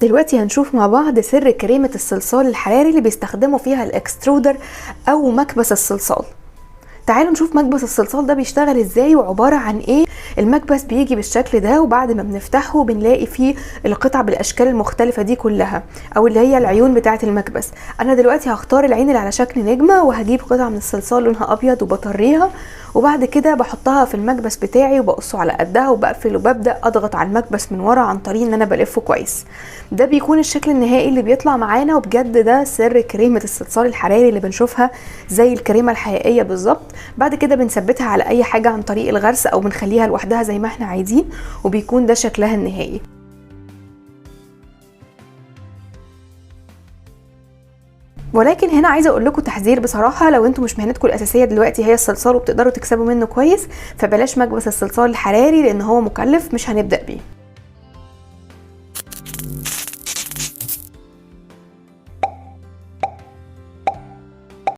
دلوقتي هنشوف مع بعض سر كريمة الصلصال الحراري اللي بيستخدموا فيها الاكسترودر او مكبس الصلصال. تعالوا نشوف مكبس الصلصال ده بيشتغل ازاي وعبارة عن ايه. المكبس بيجي بالشكل ده، وبعد ما بنفتحه بنلاقي فيه القطع بالاشكال المختلفة دي كلها، او اللي هي العيون بتاعة المكبس. انا دلوقتي هختار العين اللي على شكل نجمة، وهجيب قطعة من الصلصال لونها ابيض وبطريها، وبعد كده بحطها في المكبس بتاعي وبقصه على قدها وبقفل، وببدأ اضغط على المكبس من ورا عن طريق ان انا بلفه كويس. ده بيكون الشكل النهائي اللي بيطلع معانا، وبجد ده سر كريمة الصلصال الحراري اللي بنشوفها زي الكريمة الحقيقية بالظبط. بعد كده بنثبتها على اي حاجة عن طريق الغرس، او بنخليها لوحدها زي ما احنا عايزين، وبيكون ده شكلها النهائي. ولكن هنا عايزه اقول لكم تحذير بصراحه، لو انتم مش مهنتكم الاساسيه دلوقتي هي الصلصال وبتقدروا تكسبوا منه كويس، فبلاش مكبس الصلصال الحراري لان هو مكلف، مش هنبدا بيه.